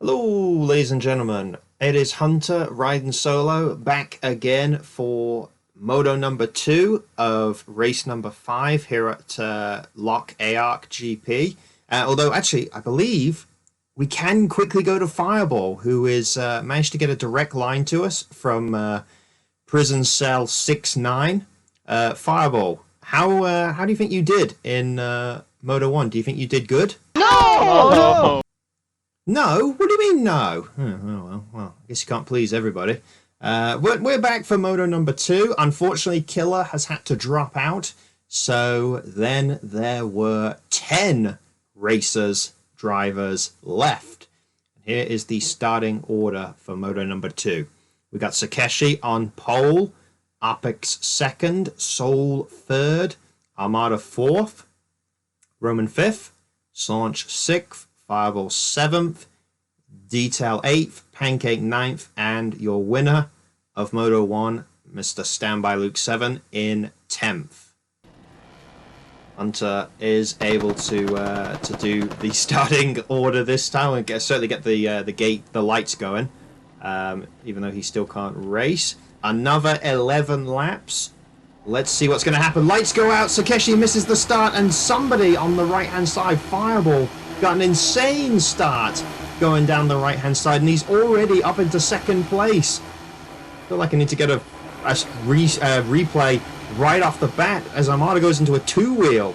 Hello, ladies and gentlemen. It is Hunter riding solo back again for Moto number 2 of race number 5 here at Loch Aerach GP. Although, actually, I believe we can quickly go to Fireball, who is managed to get a direct line to us from prison cell 6-9. Fireball, how do you think you did in Moto 1? Do you think you did good? No! No? What do you mean no? Well, I guess you can't please everybody. We're back for Moto number 2. Unfortunately, Killer has had to drop out. So then there were 10 racers, drivers left. Here is the starting order for Moto number 2. We got Sakeshi on pole, Apex 2nd, Soul 3rd, Armada 4th, Roman 5th, Slaunch 6th, Fireball 7th, Detail 8th, Pancake 9th, and your winner of Moto 1, Mr. StandbyLuke 7, in 10th. Hunter is able to do the starting order this time and certainly get the lights going, even though he still can't race. Another 11 laps. Let's see what's going to happen. Lights go out, Sakeshi misses the start, and somebody on the right-hand side, Fireball, got an insane start going down the right-hand side, and he's already up into 2nd place. I feel like I need to get a replay right off the bat as Armada goes into a 2-wheel.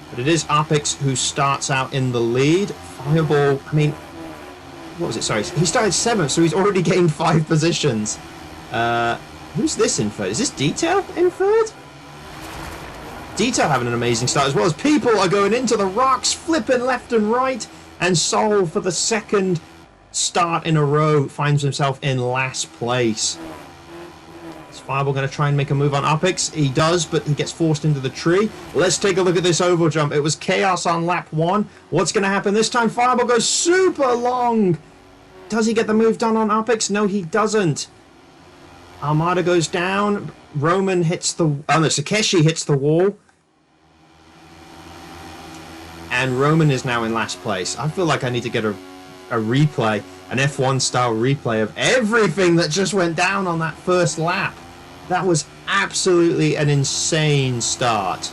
But it is Apex who starts out in the lead. Fireball, I mean, what was it? Sorry, he started 7th, so he's already gained 5 positions. Who's this in 3rd? Is this Detail in 3rd? Detail having an amazing start as well as people are going into the rocks, flipping left and right, and Soul for the 2nd start in a row finds himself in last place. Is Fireball going to try and make a move on Apex? He does, but he gets forced into the tree. Let's take a look at this oval jump. It was chaos on lap 1. What's going to happen this time? Fireball goes super long. Does he get the move done on Apex? No, he doesn't. Armada goes down. Roman hits the... Oh, no, Sakeshi hits the wall. And Roman is now in last place. I feel like I need to get a replay, an F1 style replay of everything that just went down on that first lap. That was absolutely an insane start.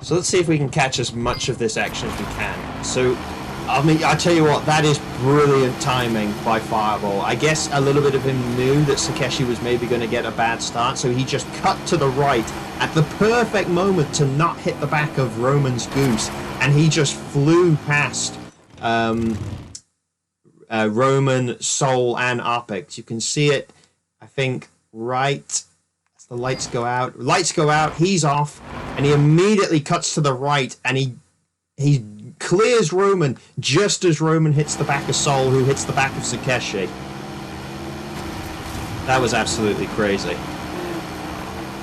So let's see if we can catch as much of this action as we can. So, I mean, I tell you what, that is brilliant timing by Fireball. I guess a little bit of him knew that Sakeshi was maybe going to get a bad start, so he just cut to the right at the perfect moment to not hit the back of Roman's goose, and he just flew past Roman, Soul, and Apex. You can see it, I think, right as the lights go out. Lights go out, he's off, and he immediately cuts to the right, and he clears Roman just as Roman hits the back of Soul, who hits the back of Sakeshi. That was absolutely crazy.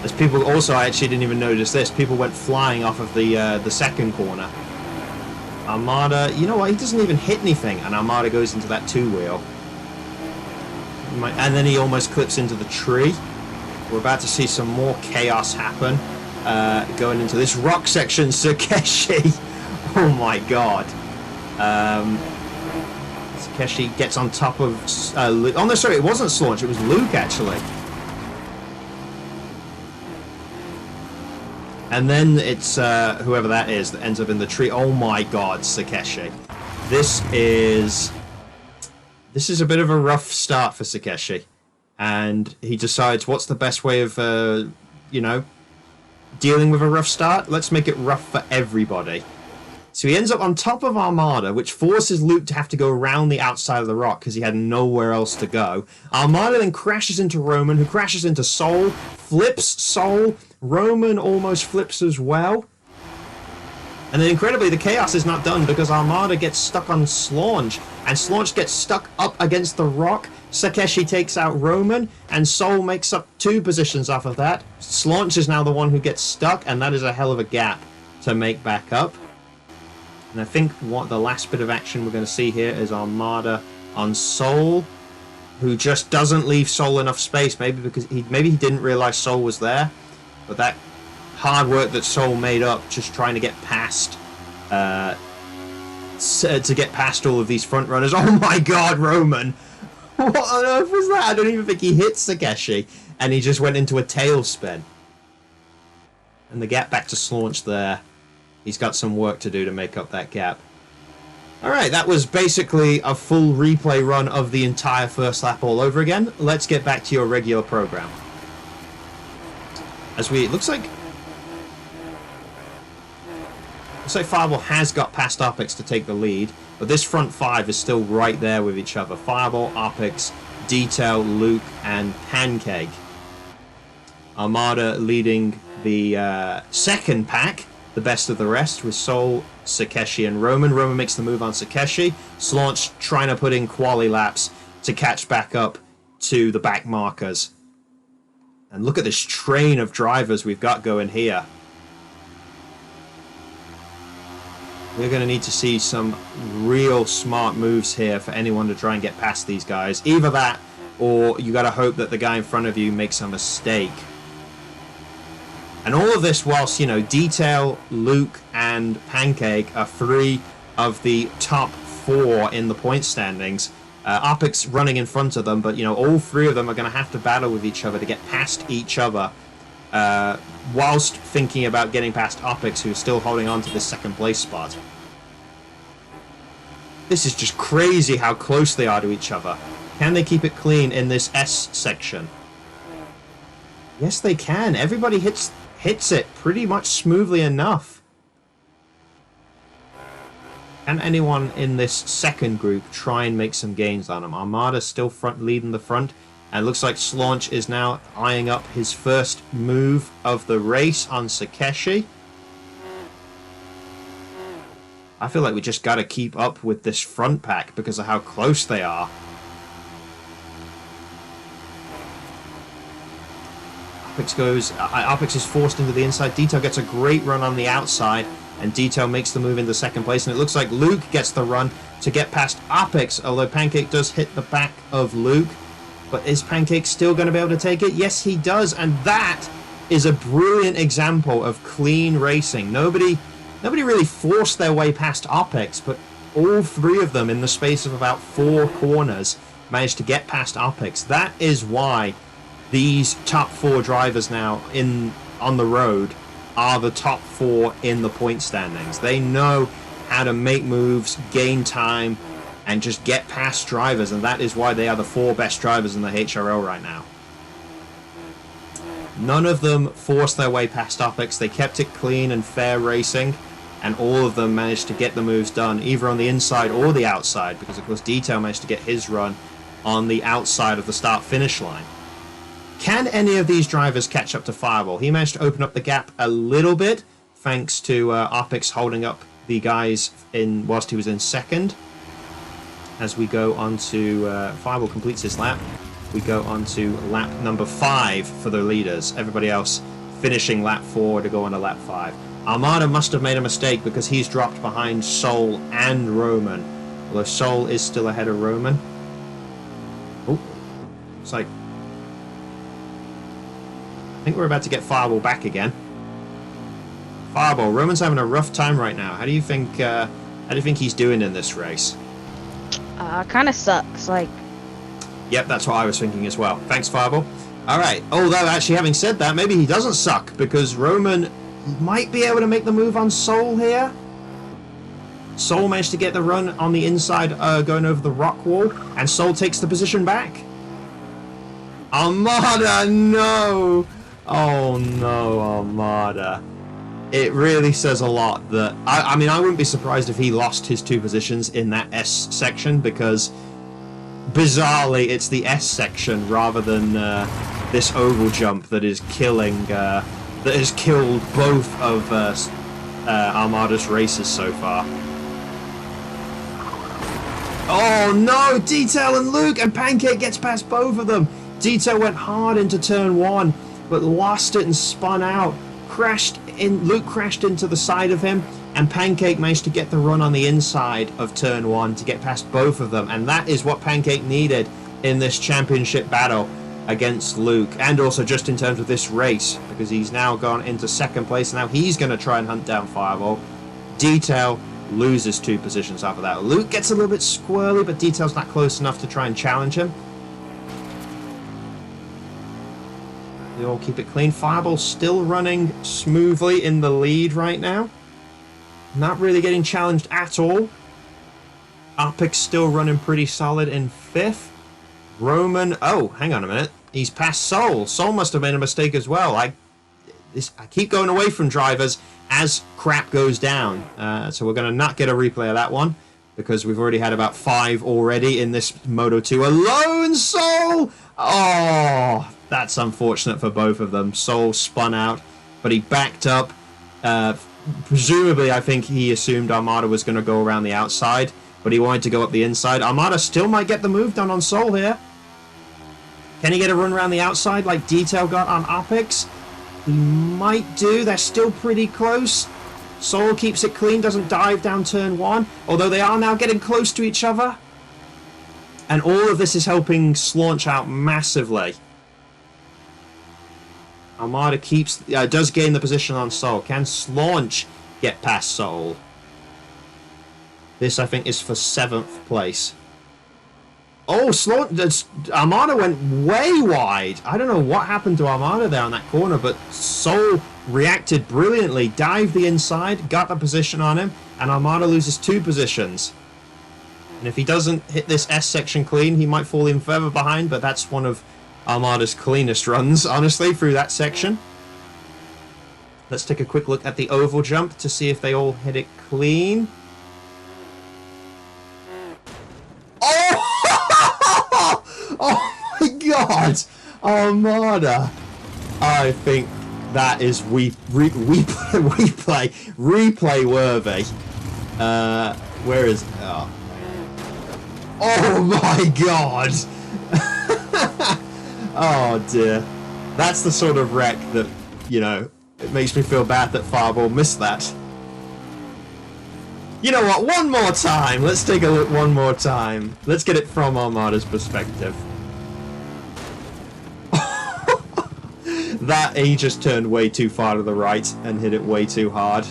As people also, I actually didn't even notice this, people went flying off of the 2nd corner. Armada, you know what, he doesn't even hit anything, and Armada goes into that 2-wheel. And then he almost clips into the tree. We're about to see some more chaos happen going into this rock section. Sakeshi, oh my god. Sakeshi gets on top of Luke. Oh no, sorry, it wasn't Slaunch, it was Luke actually. And then it's whoever that is that ends up in the tree. Oh my god, Sakeshi. This is a bit of a rough start for Sakeshi. And he decides what's the best way of, you know, dealing with a rough start? Let's make it rough for everybody. So he ends up on top of Armada, which forces Luke to have to go around the outside of the rock because he had nowhere else to go. Armada then crashes into Roman, who crashes into Soul, flips Soul. Roman almost flips as well. And then incredibly, the chaos is not done because Armada gets stuck on Slaunch, and Slaunch gets stuck up against the rock. Sakeshi takes out Roman, and Soul makes up 2 positions off of that. Slaunch is now the one who gets stuck, and that is a hell of a gap to make back up. And I think what the last bit of action we're going to see here is Armada on Soul, who just doesn't leave Soul enough space, maybe because he didn't realize Soul was there. But that hard work that Soul made up just trying to get past to get past all of these front runners. Oh my god, Roman! What on earth was that? I don't even think he hit Takeshi, and he just went into a tailspin. And the gap back to Slaunch there. He's got some work to do to make up that gap. Alright, that was basically a full replay run of the entire first lap all over again. Let's get back to your regular program. It looks like Fireball has got past Opix to take the lead, but this front five is still right there with each other. Fireball, Opix, Detail, Luke, and Pancake. Armada leading the second pack, the best of the rest, with Soul, Takeshi, and Roman. Roman makes the move on Takeshi. Slaunch trying to put in quali laps to catch back up to the back markers. And look at this train of drivers we've got going here. We're going to need to see some real smart moves here for anyone to try and get past these guys. Either that, or you got to hope that the guy in front of you makes a mistake. And all of this whilst, you know, Detail, Luke, and Pancake are three of the top four in the point standings. Opix running in front of them, but, you know, all three of them are going to have to battle with each other to get past each other, whilst thinking about getting past Opix, who's still holding on to this second place spot. This is just crazy how close they are to each other. Can they keep it clean in this S section? Yes, they can. Everybody hits it pretty much smoothly enough. Can anyone in this second group try and make some gains on them? Armada's still leading the front, and it looks like Slaunch is now eyeing up his first move of the race on Takeshi. I feel like we just got to keep up with this front pack because of how close they are. Opix is forced into the inside. Detail gets a great run on the outside, and Detail makes the move into second place, and it looks like Luke gets the run to get past Opix, although Pancake does hit the back of Luke. But is Pancake still going to be able to take it? Yes, he does, and that is a brilliant example of clean racing. Nobody really forced their way past Opix, but all three of them in the space of about 4 corners managed to get past Opix. That is why these top 4 drivers now on the road are the top 4 in the point standings. They know how to make moves, gain time, and just get past drivers, and that is why they are the 4 best drivers in the HRL right now. None of them forced their way past Opix. They kept it clean and fair racing, and all of them managed to get the moves done, either on the inside or the outside, because of course Detail managed to get his run on the outside of the start-finish line. Can any of these drivers catch up to Fireball? He managed to open up the gap a little bit, thanks to Opix holding up the guys whilst he was in second. As we go on to Fireball completes his lap, we go on to lap number 5 for the leaders. Everybody else finishing lap 4 to go on to lap 5. Armada must have made a mistake because he's dropped behind Soul and Roman. Although Soul is still ahead of Roman. Oh, it's like... I think we're about to get Fireball back again. Fireball, Roman's having a rough time right now. How do you think he's doing in this race? Kind of sucks. Like. Yep, that's what I was thinking as well. Thanks, Fireball. All right. Although, actually, having said that, maybe he doesn't suck because Roman might be able to make the move on Soul here. Soul managed to get the run on the inside, going over the rock wall, and Soul takes the position back. Armada, no! Oh no, Armada. It really says a lot that... I mean, I wouldn't be surprised if he lost his 2 positions in that S section, because bizarrely it's the S section rather than this oval jump that is killing... that has killed both of Armada's races so far. Oh no! Detail and Luke, and Pancake gets past both of them. Detail went hard into turn 1, but lost it and spun out. Luke crashed into the side of him, and Pancake managed to get the run on the inside of turn 1 to get past both of them, and that is what Pancake needed in this championship battle against Luke, and also just in terms of this race, because he's now gone into second place. Now he's going to try and hunt down Fireball. Detail loses 2 positions after that. Luke gets a little bit squirrely, but Detail's not close enough to try and challenge him. They all keep it clean. Fireball still running smoothly in the lead right now. Not really getting challenged at all. Arpix still running pretty solid in 5th. Roman, oh, hang on a minute. He's past Soul. Soul must have made a mistake as well. I keep going away from drivers as crap goes down. So we're going to not get a replay of that one because we've already had about 5 already in this Moto 2. Alone Soul! Oh, that's unfortunate for both of them. Soul spun out, but he backed up. Presumably, I think he assumed Armada was going to go around the outside, but he wanted to go up the inside. Armada still might get the move done on Soul here. Can he get a run around the outside like Detail got on Arpix? He might do. They're still pretty close. Soul keeps it clean, doesn't dive down turn 1, although they are now getting close to each other. And all of this is helping Slaunch out massively. Armada does gain the position on Soul. Can Slaunch get past Soul? This, I think, is for 7th place. Oh, Armada went way wide. I don't know what happened to Armada there on that corner, but Soul reacted brilliantly, dived the inside, got the position on him, and Armada loses 2 positions. And if he doesn't hit this S section clean, he might fall in further behind, but that's one of Armada's cleanest runs, honestly, through that section. Let's take a quick look at the oval jump to see if they all hit it clean. Oh! Oh my god! Armada! I think that is replay worthy. Where is... Oh my god! Oh dear. That's the sort of wreck that, you know, it makes me feel bad that Fireball missed that. You know what, one more time! Let's take a look one more time. Let's get it from Armada's perspective. That, he just turned way too far to the right and hit it way too hard.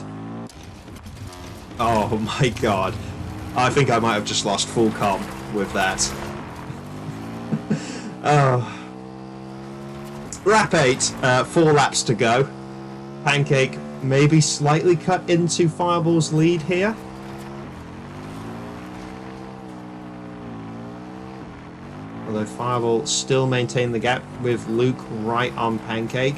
Oh my god. I think I might have just lost full comp with that. Oh. Lap 8, 4 laps to go. Pancake maybe slightly cut into Fireball's lead here. Although Fireball still maintain the gap with Luke right on Pancake.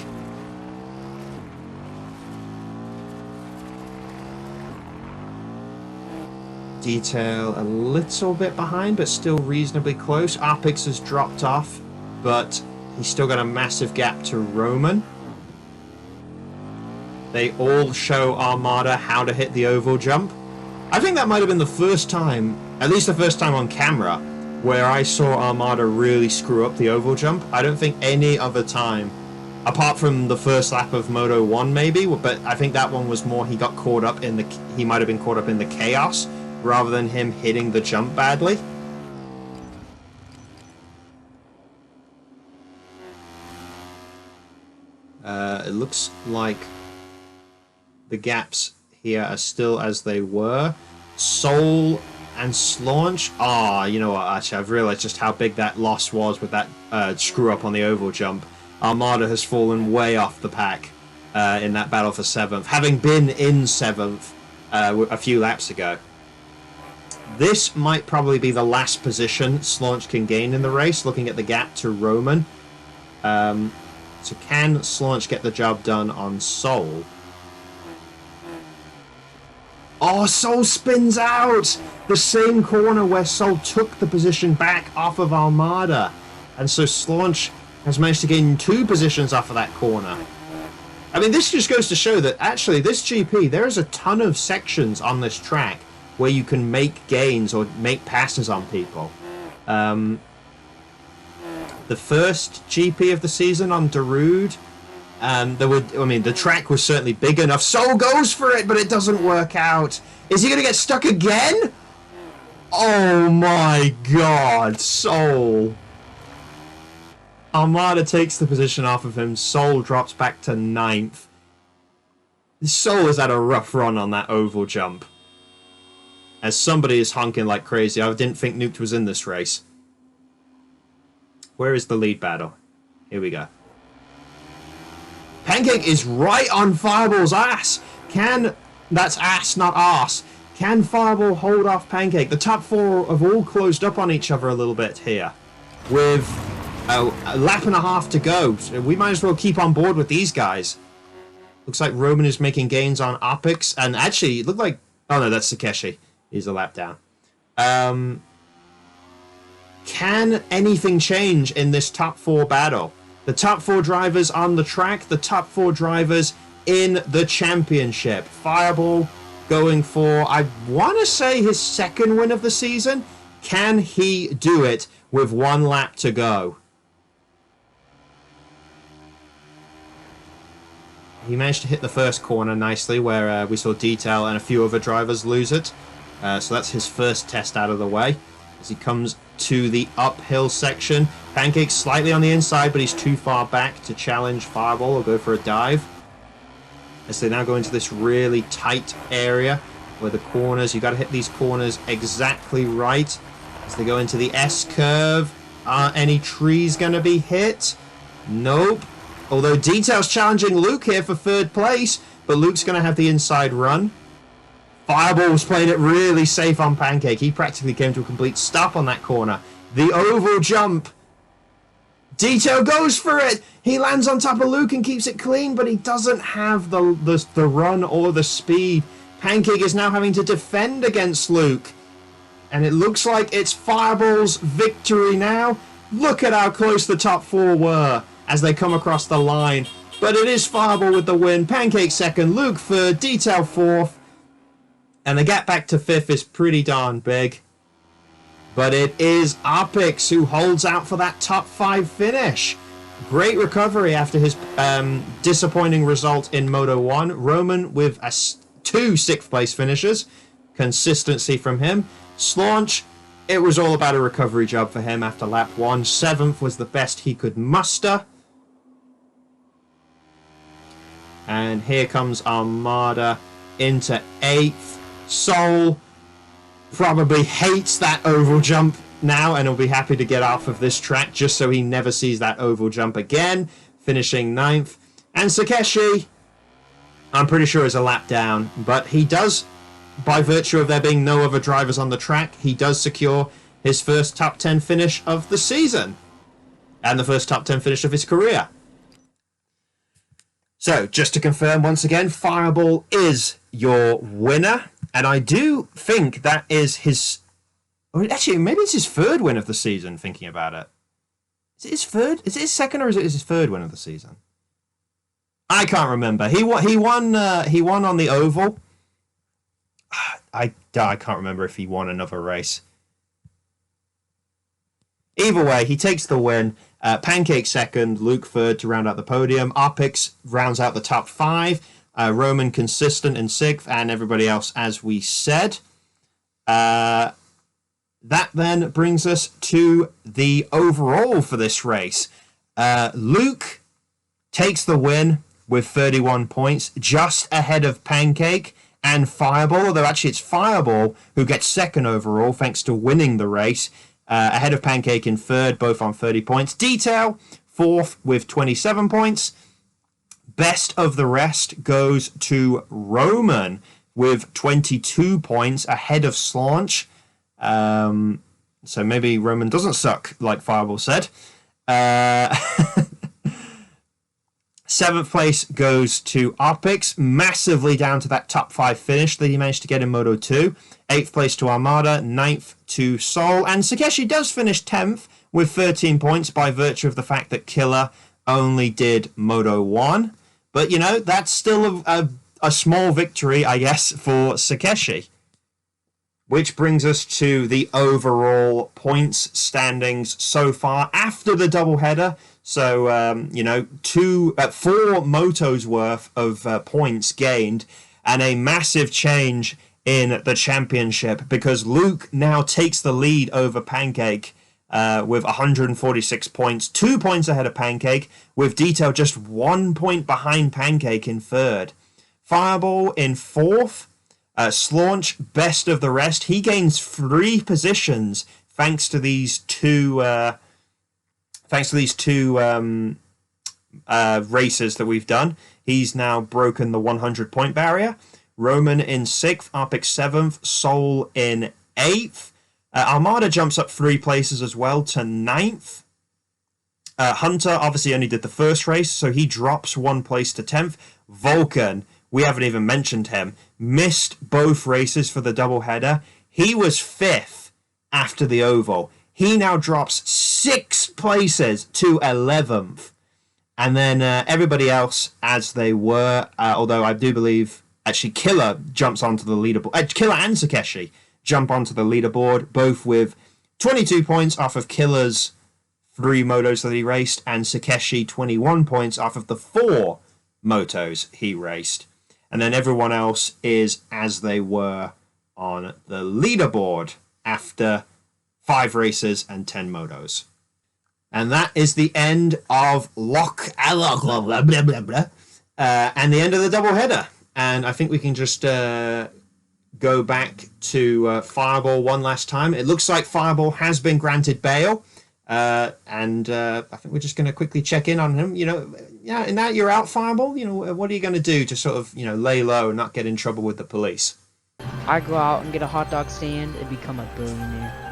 Detail a little bit behind, but still reasonably close. Arpix has dropped off, but he's still got a massive gap to Roman. They all show Armada how to hit the oval jump. I think that might have been the first time, at least the first time on camera, where I saw Armada really screw up the oval jump. I don't think any other time, apart from the first lap of Moto 1 maybe, but I think that one was more he got caught up in the, he might have been caught up in the chaos rather than him hitting the jump badly. It looks like the gaps here are still as they were. Soul and Slaunch. You know what, actually, I've realized just how big that loss was with that screw up on the oval jump. Armada has fallen way off the pack in that battle for 7th, having been in 7th a few laps ago. This might probably be the last position Slaunch can gain in the race, looking at the gap to Roman. So can Slaunch get the job done on Soul? Oh, Soul spins out! The same corner where Soul took the position back off of Armada. And so Slaunch has managed to gain 2 positions off of that corner. I mean, this just goes to show that actually this GP, there is a ton of sections on this track where you can make gains or make passes on people. The first GP of the season on Darude, the track was certainly big enough. Soul goes for it, but it doesn't work out. Is he going to get stuck again? Oh my god, Soul. Armada takes the position off of him. Soul drops back to 9th. Soul has had a rough run on that oval jump. as somebody is honking like crazy. I didn't think Nuke was in this race. Where is the lead battle? Here we go. Pancake is right on Fireball's ass. That's ass, not arse. Can Fireball hold off Pancake? The top four have all closed up on each other a little bit here, with a lap and a half to go. So we might as well keep on board with these guys. Looks like Roman is making gains on Opix, and actually, it looked like... Oh no, that's Takeshi. He's a lap down. Can anything change in this top four battle? The top four drivers on the track, the top four drivers in the championship. Fireball going for, I want to say, his second win of the season. Can he do it with one lap to go? He managed to hit the first corner nicely, where we saw Detail and a few other drivers lose it. So that's his first test out of the way. As he comes to the uphill section, Pancake slightly on the inside, but he's too far back to challenge Fireball or go for a dive. As they now go into this really tight area where the corners, you got to hit these corners exactly right. As they go into the S curve, are any trees going to be hit? Nope. Although Detail's challenging Luke here for third place, but Luke's going to have the inside run. Fireball's playing it really safe on Pancake. He practically came to a complete stop on that corner. The oval jump. Detail goes for it. He lands on top of Luke and keeps it clean, but he doesn't have the run or the speed. Pancake is now having to defend against Luke. And it looks like it's Fireball's victory now. Look at how close the top four were as they come across the line. But it is Fireball with the win. Pancake second, Luke third, Detail fourth. And the gap back to fifth is pretty darn big. But it is Opix who holds out for that top five finish. Great recovery after his disappointing result in Moto 1. Roman with two sixth place finishes. Consistency from him. Slaunch, it was all about a recovery job for him after lap 1. Seventh was the best he could muster. And here comes Armada into 8th. Soul probably hates that oval jump now and he'll be happy to get off of this track just so he never sees that oval jump again, finishing 9th. And Takeshi, I'm pretty sure, is a lap down, but he does, by virtue of there being no other drivers on the track, he does secure his first top 10 finish of the season and the first top 10 finish of his career. So, just to confirm once again, Fireball is your winner. And I do think that is his... Or actually, maybe it's his third win of the season, thinking about it. Is it his third? Is it his second or is it his third win of the season? I can't remember. He won on the oval. I can't remember if he won another race. Either way, he takes the win. Pancake second, Luke third to round out the podium. Opix rounds out the top 5. Roman consistent in 6th, and everybody else, as we said. That then brings us to the overall for this race. Luke takes the win with 31 points, just ahead of Pancake and Fireball, although actually it's Fireball who gets second overall, thanks to winning the race. Ahead of Pancake in 3rd, both on 30 points. Detail, 4th with 27 points. Best of the rest goes to Roman with 22 points, ahead of Slaunch. So maybe Roman doesn't suck, like Fireball said. 7th place goes to Opix, massively down to that top 5 finish that he managed to get in Moto 2. 8th place to Armada, 9th to Soul, and Takeshi does finish 10th with 13 points by virtue of the fact that Killer only did Moto 1. But, you know, that's still a small victory, I guess, for Takeshi. Which brings us to the overall points standings so far after the doubleheader. So, you know, 4 motos worth of points gained and a massive change in the championship because Luke now takes the lead over Pancake with 146 points, 2 points ahead of Pancake, with Detail just 1 point behind Pancake in 3rd. Fireball in 4th Slaunch, best of the rest. He gains 3 positions thanks to these two races that we've done. He's now broken the 100-point barrier. Roman in 6th, Arpic 7th, Soul in 8th. Armada jumps up 3 places as well to 9th. Hunter obviously only did the first race, so he drops 1 place to 10th. Vulcan, we haven't even mentioned him, missed both races for the doubleheader. He was 5th after the oval. He now drops 6 places to 11th. And then everybody else as they were, although I do believe actually Killer jumps onto the leaderboard. Killer and Takeshi jump onto the leaderboard, both with 22 points off of Killer's 3 motos that he raced, and Takeshi 21 points off of the 4 motos he raced. And then everyone else is as they were on the leaderboard after 5 races and 10 motos. And that is the end of Loch Aerach, and the end of the doubleheader. And I think we can just go back to Fireball one last time. It looks like Fireball has been granted bail. And I think we're just going to quickly check in on him. You know, yeah, and now you're out, Fireball. You know, what are you going to do to sort of, you know, lay low and not get in trouble with the police? I go out and get a hot dog stand and become a billionaire.